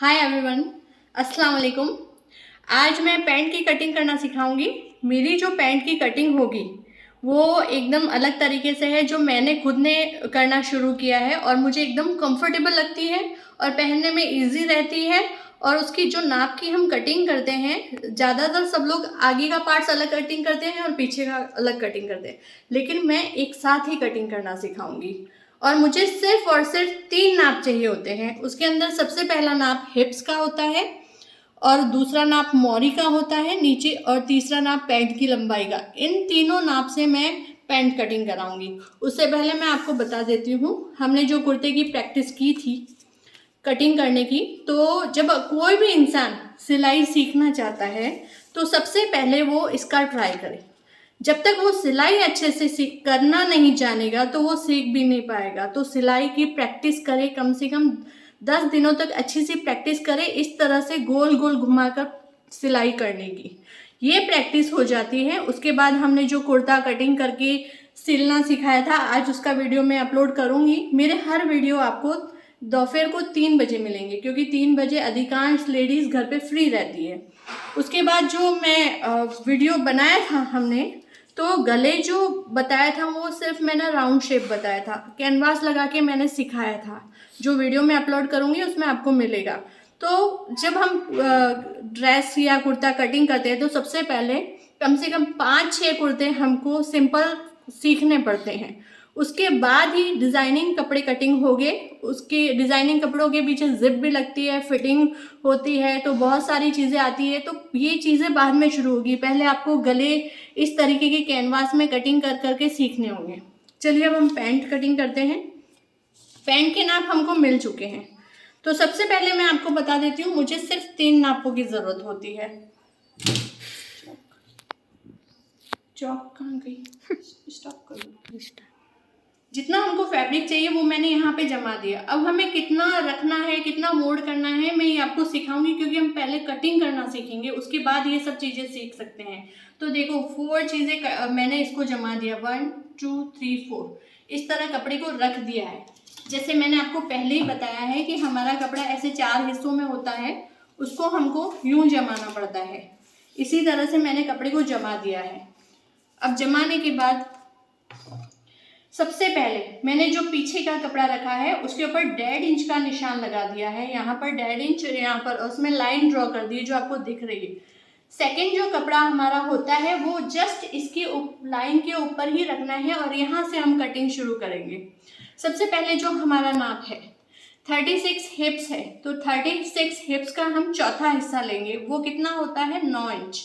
Hi everyone, अस्सलाम वालेकुम। आज मैं पैंट की कटिंग करना सिखाऊंगी। मेरी जो पैंट की कटिंग होगी वो एकदम अलग तरीके से है, जो मैंने खुद ने करना शुरू किया है और मुझे एकदम कंफर्टेबल लगती है और पहनने में इजी रहती है। और उसकी जो नाप की हम कटिंग करते हैं, ज़्यादातर सब लोग आगे का पार्ट्स अलग कटिंग करते हैं और पीछे का अलग कटिंग करते हैं, लेकिन मैं एक साथ ही कटिंग करना सिखाऊंगी। और मुझे सिर्फ और सिर्फ 3 नाप चाहिए होते हैं। उसके अंदर सबसे पहला नाप हिप्स का होता है, और दूसरा नाप मोरी का होता है नीचे, और तीसरा नाप पैंट की लंबाई का। इन तीनों नाप से मैं पैंट कटिंग कराऊंगी। उससे पहले मैं आपको बता देती हूँ, हमने जो कुर्ते की प्रैक्टिस की थी कटिंग करने की, तो जब कोई भी इंसान सिलाई सीखना चाहता है तो सबसे पहले वो इसका ट्राई करे। जब तक वो सिलाई अच्छे से करना नहीं जानेगा तो वो सीख भी नहीं पाएगा। तो सिलाई की प्रैक्टिस करे, कम से कम 10 दिनों तक अच्छी सी प्रैक्टिस करे, इस तरह से गोल गोल घुमाकर सिलाई करने की। ये प्रैक्टिस हो जाती है। उसके बाद हमने जो कुर्ता कटिंग करके सिलना सिखाया था, आज उसका वीडियो मैं अपलोड करूँगी। मेरे हर वीडियो आपको दोपहर को 3 बजे मिलेंगे, क्योंकि 3 बजे अधिकांश लेडीज़ घर पे फ्री रहती है। उसके बाद जो मैं वीडियो बनाया था हमने, तो गले जो बताया था वो सिर्फ मैंने राउंड शेप बताया था, कैनवास लगा के मैंने सिखाया था। जो वीडियो मैं अपलोड करूँगी उसमें आपको मिलेगा। तो जब हम ड्रेस या कुर्ता कटिंग करते हैं तो सबसे पहले कम से कम 5-6 कुर्ते हमको सिंपल सीखने पड़ते हैं। उसके बाद ही डिज़ाइनिंग कपड़े कटिंग हो गए। उसके डिज़ाइनिंग कपड़ों के पीछे जिप भी लगती है, फिटिंग होती है, तो बहुत सारी चीज़ें आती है। तो ये चीज़ें बाद में शुरू होगी, पहले आपको गले इस तरीके के कैनवास में कटिंग कर करके सीखने होंगे। चलिए अब हम पैंट कटिंग करते हैं। पैंट के नाप हमको मिल चुके हैं, तो सबसे पहले मैं आपको बता देती हूँ, मुझे सिर्फ 3 नापों की ज़रूरत होती है। चौक कहाँ गई? स्टॉप करो। जितना हमको फैब्रिक चाहिए वो मैंने यहाँ पे जमा दिया। अब हमें कितना रखना है, कितना मोल्ड करना है, मैं ये आपको सिखाऊंगी, क्योंकि हम पहले कटिंग करना सीखेंगे, उसके बाद ये सब चीज़ें सीख सकते हैं। तो देखो 4 चीज़ें मैंने इसको जमा दिया, 1 2 3 4, इस तरह कपड़े को रख दिया है। जैसे मैंने आपको पहले ही बताया है कि हमारा कपड़ा ऐसे 4 हिस्सों में होता है, उसको हमको यूं जमाना पड़ता है। इसी तरह से मैंने कपड़े को जमा दिया है। अब जमाने के बाद सबसे पहले मैंने जो पीछे का कपड़ा रखा है उसके ऊपर 1.5 इंच का निशान लगा दिया है। यहाँ पर 1.5 इंच, यहाँ पर उसमें लाइन ड्रॉ कर दी जो आपको दिख रही है। सेकंड जो कपड़ा हमारा होता है वो जस्ट इसकी लाइन के ऊपर ही रखना है, और यहाँ से हम कटिंग शुरू करेंगे। सबसे पहले जो हमारा नाप है 36 हिप्स है, तो 36 हिप्स का हम चौथा हिस्सा लेंगे। वो कितना होता है? 9 इंच।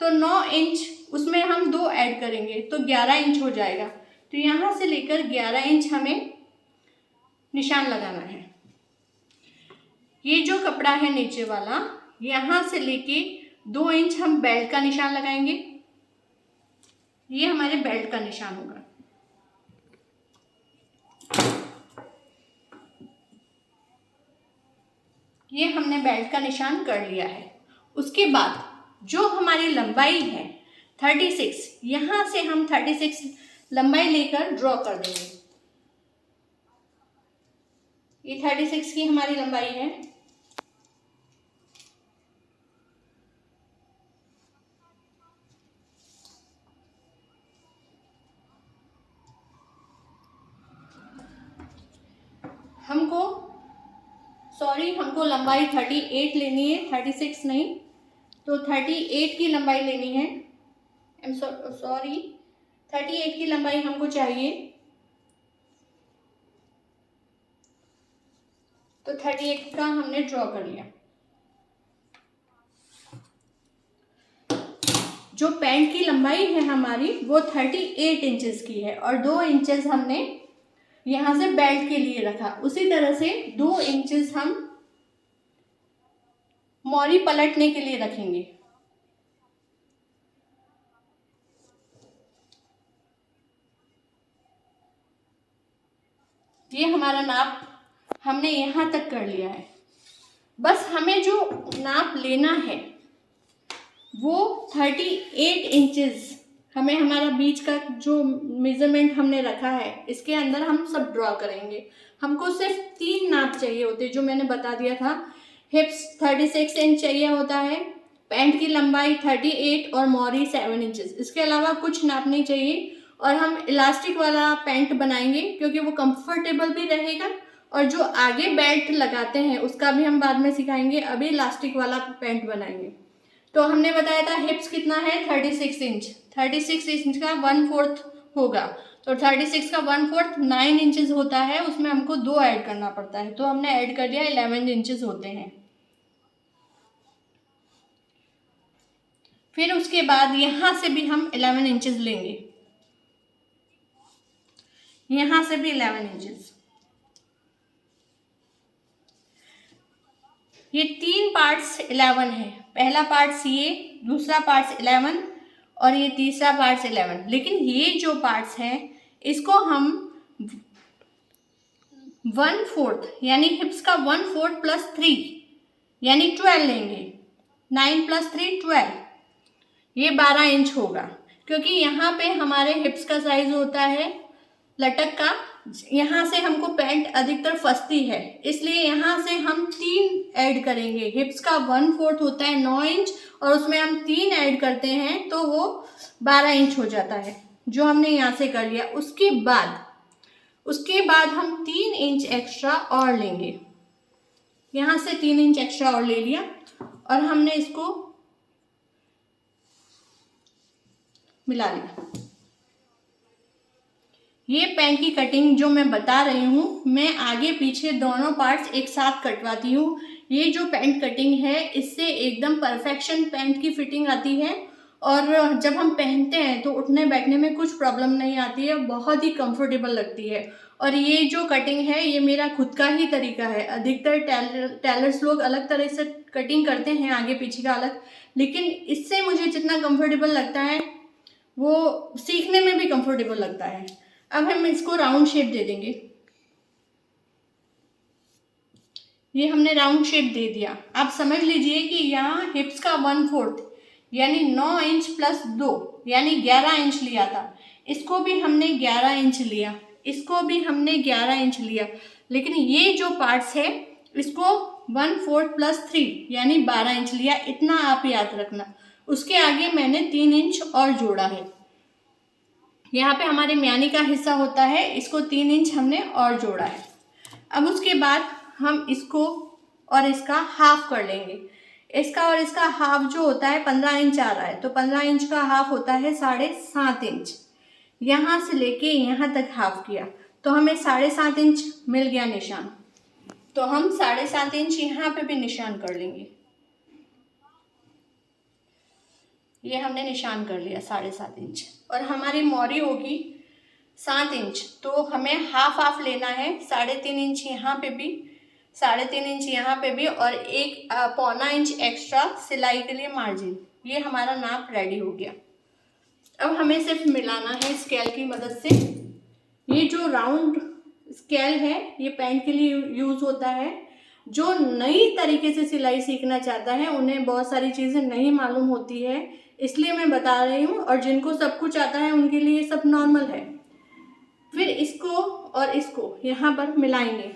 तो 9 इंच उसमें हम 2 ऐड करेंगे तो 11 इंच हो जाएगा। तो यहाँ से लेकर 11 इंच हमें निशान लगाना है। ये जो कपड़ा है नीचे वाला, यहाँ से लेके 2 इंच हम बेल्ट का निशान लगाएंगे। ये हमारे बेल्ट का निशान होगा। ये हमने बेल्ट का निशान कर लिया है। उसके बाद जो हमारी लंबाई है 36, यहाँ से हम 36 लंबाई लेकर ड्रॉ कर देंगे। ये 36 की हमारी लंबाई है। हमको लंबाई 38 लेनी है, 36 नहीं। तो 38 की लंबाई लेनी है। सॉरी 38 की लंबाई हमको चाहिए। तो 38 का हमने ड्रॉ कर लिया। जो पैंट की लंबाई है हमारी वो 38 इंचेस की है, और 2 इंचेस हमने यहाँ से बेल्ट के लिए रखा। उसी तरह से 2 इंचेस हम मोरी पलटने के लिए रखेंगे। ये हमारा नाप हमने यहाँ तक कर लिया है। बस हमें जो नाप लेना है वो 38 इंचेस हमें, हमारा बीच का जो मेजरमेंट हमने रखा है इसके अंदर हम सब ड्रॉ करेंगे। हमको सिर्फ 3 नाप चाहिए होते, जो मैंने बता दिया था। हिप्स 36 इंच चाहिए होता है, पैंट की लंबाई 38 और मोरी 7 इंचेस। इसके अलावा कुछ नाप नहीं चाहिए। और हम इलास्टिक वाला पैंट बनाएंगे क्योंकि वो कंफर्टेबल भी रहेगा, और जो आगे बेल्ट लगाते हैं उसका भी हम बाद में सिखाएंगे, अभी इलास्टिक वाला पैंट बनाएंगे। तो हमने बताया था हिप्स कितना है 36 इंच, 36 इंच का 1/4 होगा, तो 36 का 1/4 9 इंचेस होता है, उसमें हमको 2 ऐड करना पड़ता है, तो हमने ऐड कर दिया 11 इंचेस होते हैं। फिर उसके बाद यहाँ से भी हम 11 इंचेस लेंगे, यहाँ से भी 11 इंचेस। ये 3 पार्ट्स 11 है, पहला पार्ट्स ये, दूसरा पार्ट्स 11 और ये तीसरा पार्ट्स 11। लेकिन ये जो पार्ट्स हैं इसको हम 1/4 यानी हिप्स का 1/4 प्लस 3 यानी 12 लेंगे। 9 प्लस 3 12, ये 12 इंच होगा, क्योंकि यहाँ पे हमारे हिप्स का साइज होता है लटक का, यहाँ से हमको पैंट अधिकतर फंसती है, इसलिए यहाँ से हम 3 ऐड करेंगे। हिप्स का 1/4 होता है 9 इंच और उसमें हम 3 ऐड करते हैं तो वो 12 इंच हो जाता है, जो हमने यहाँ से कर लिया। उसके बाद हम 3 इंच एक्स्ट्रा और लेंगे, यहाँ से 3 इंच एक्स्ट्रा और ले लिया और हमने इसको मिला लिया। ये पैंट की कटिंग जो मैं बता रही हूँ, मैं आगे पीछे दोनों पार्ट्स एक साथ कटवाती हूँ। ये जो पैंट कटिंग है इससे एकदम परफेक्शन पैंट की फिटिंग आती है, और जब हम पहनते हैं तो उठने बैठने में कुछ प्रॉब्लम नहीं आती है, बहुत ही कंफर्टेबल लगती है। और ये जो कटिंग है ये मेरा खुद का ही तरीका है, अधिकतर टेलर्स लोग अलग तरह से कटिंग करते हैं, आगे पीछे का अलग, लेकिन इससे मुझे जितना कंफर्टेबल लगता है वो सीखने में भी कंफर्टेबल लगता है। अब हम इसको राउंड शेप दे देंगे, ये हमने राउंड शेप दे दिया। आप समझ लीजिए कि यहाँ हिप्स का 1/4 यानी 9 इंच प्लस 2 यानी 11 इंच लिया था, इसको भी हमने 11 इंच लिया, इसको भी हमने 11 इंच लिया, लेकिन ये जो पार्ट्स है इसको 1/4 प्लस 3 यानी 12 इंच लिया, इतना आप याद रखना। उसके आगे मैंने 3 इंच और जोड़ा है, यहाँ पे हमारे म्यानी का हिस्सा होता है, इसको 3 इंच हमने और जोड़ा है। अब उसके बाद हम इसको और इसका हाफ कर लेंगे। इसका और इसका हाफ जो होता है 15 इंच आ रहा है, तो 15 इंच का हाफ होता है 7.5 इंच। यहाँ से लेके यहाँ तक हाफ किया तो हमें 7.5 इंच मिल गया निशान, तो हम 7.5 इंच यहाँ पे भी निशान कर लेंगे। ये हमने निशान कर लिया 7.5 इंच, और हमारी मोरी होगी 7 इंच, तो हमें हाफ लेना है, 3.5 इंच यहाँ पे भी, 3.5 इंच यहाँ पे भी, और 1.25 इंच एक्स्ट्रा सिलाई के लिए मार्जिन। ये हमारा नाप रेडी हो गया। अब हमें सिर्फ मिलाना है स्केल की मदद से। ये जो राउंड स्केल है ये पैंट के लिए यूज़ होता है। जो नई तरीके से सिलाई सीखना चाहता है उन्हें बहुत सारी चीज़ें नहीं मालूम होती है, इसलिए मैं बता रही हूँ, और जिनको सब कुछ आता है उनके लिए सब नॉर्मल है। फिर इसको और इसको यहाँ पर मिलाएंगे,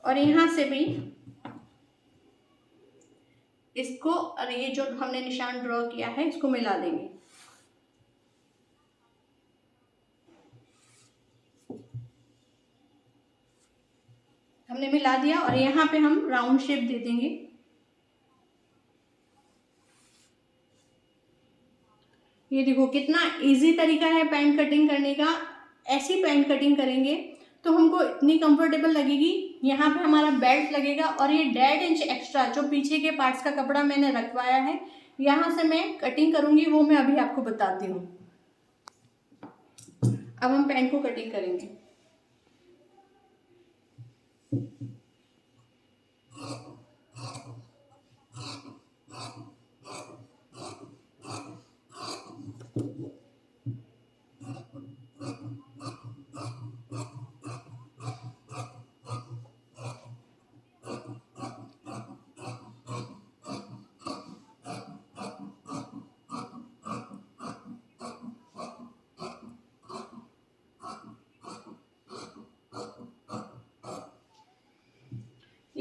और यहाँ से भी इसको और ये जो हमने निशान ड्रॉ किया है इसको मिला देंगे। हमने मिला दिया और यहाँ पे हम राउंड शेप दे देंगे। ये देखो कितना इजी तरीका है पैंट कटिंग करने का। ऐसी पैंट कटिंग करेंगे तो हमको इतनी कंफर्टेबल लगेगी। यहाँ पे हमारा बेल्ट लगेगा, और ये 1.5 इंच एक्स्ट्रा जो पीछे के पार्ट्स का कपड़ा मैंने रखवाया है, यहाँ से मैं कटिंग करूँगी, वो मैं अभी आपको बताती हूँ। अब हम पैंट को कटिंग करेंगे।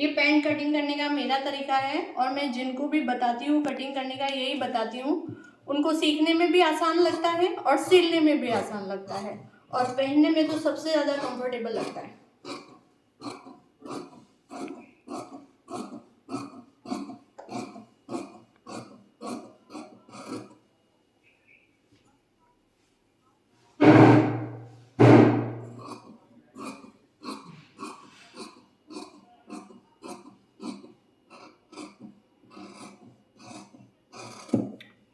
ये पैंट कटिंग करने का मेरा तरीका है और मैं जिनको भी बताती हूँ कटिंग करने का यही बताती हूँ। उनको सीखने में भी आसान लगता है और सिलने में भी आसान लगता है और पहनने में तो सबसे ज़्यादा कंफर्टेबल लगता है।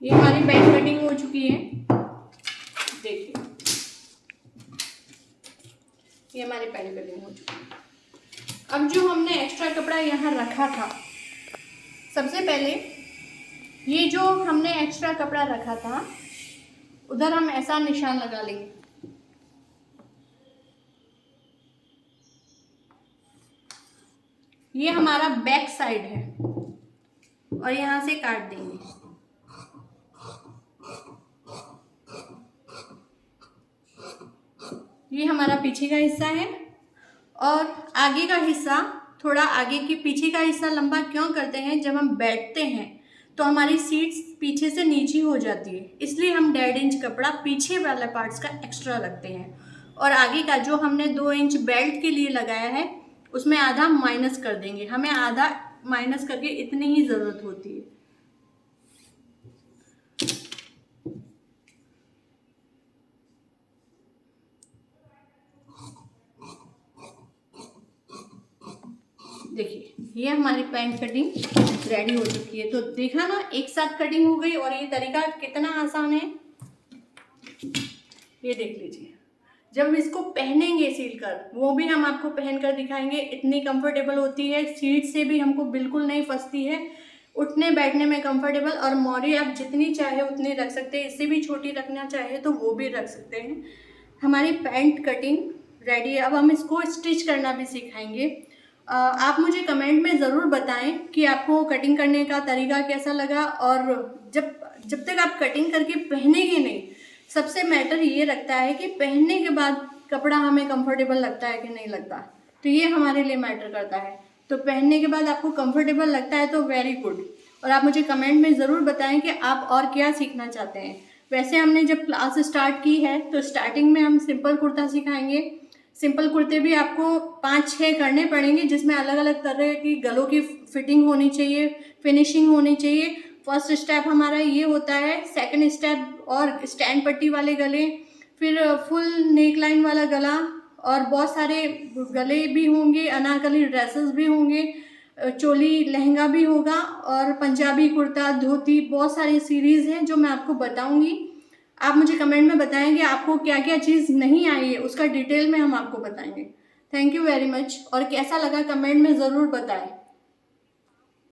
ये हमारी पैंट कटिंग हो चुकी है, देखिए ये हमारी पैंट कटिंग हो चुकी है। अब जो हमने एक्स्ट्रा कपड़ा यहाँ रखा था, सबसे पहले ये जो हमने एक्स्ट्रा कपड़ा रखा था उधर हम ऐसा निशान लगा लेंगे। ये हमारा बैक साइड है और यहाँ से काट देंगे। ये हमारा पीछे का हिस्सा है और आगे का हिस्सा, थोड़ा आगे की पीछे का हिस्सा लंबा क्यों करते हैं, जब हम बैठते हैं तो हमारी सीट्स पीछे से नीची हो जाती है, इसलिए हम 1.5 इंच कपड़ा पीछे वाला पार्ट्स का एक्स्ट्रा रखते हैं और आगे का जो हमने 2 इंच बेल्ट के लिए लगाया है उसमें आधा माइनस कर देंगे। हमें आधा माइनस करके इतनी ही ज़रूरत होती है। देखिए ये हमारी पैंट कटिंग रेडी हो चुकी है। तो देखा ना, एक साथ कटिंग हो गई और ये तरीका कितना आसान है, ये देख लीजिए। जब इसको पहनेंगे सिलकर, वो भी हम आपको पहन कर दिखाएंगे, इतनी कंफर्टेबल होती है, सीट से भी हमको बिल्कुल नहीं फंसती है, उठने बैठने में कंफर्टेबल। और मोरी आप जितनी चाहे उतनी रख सकते हैं, इससे भी छोटी रखना चाहे तो वो भी रख सकते हैं। हमारी पैंट कटिंग रेडी है। अब हम इसको स्टिच करना भी सिखाएंगे। आप मुझे कमेंट में ज़रूर बताएं कि आपको कटिंग करने का तरीका कैसा लगा। और जब तक आप कटिंग करके पहनेंगे नहीं, सबसे मैटर ये रखता है कि पहनने के बाद कपड़ा हमें कंफर्टेबल लगता है कि नहीं लगता, तो ये हमारे लिए मैटर करता है। तो पहनने के बाद आपको कंफर्टेबल लगता है तो वेरी गुड। और आप मुझे कमेंट में ज़रूर बताएं कि आप और क्या सीखना चाहते हैं। वैसे हमने जब क्लास स्टार्ट की है तो स्टार्टिंग में हम सिंपल कुर्ता सिखाएंगे। सिंपल कुर्ते भी आपको 5-6 करने पड़ेंगे, जिसमें अलग अलग तरह की गलों की फिटिंग होनी चाहिए, फिनिशिंग होनी चाहिए। फर्स्ट स्टेप हमारा ये होता है। सेकंड स्टेप और स्टैंड पट्टी वाले गले, फिर फुल नेक लाइन वाला गला, और बहुत सारे गले भी होंगे, अनारकली ड्रेसेस भी होंगे, चोली लहंगा भी होगा, और पंजाबी कुर्ता, धोती, बहुत सारी सीरीज़ हैं जो मैं आपको बताऊंगी। आप मुझे कमेंट में बताएं कि आपको क्या क्या चीज़ नहीं आई है, उसका डिटेल में हम आपको बताएंगे। Thank you very much. और कैसा लगा कमेंट में ज़रूर बताएं।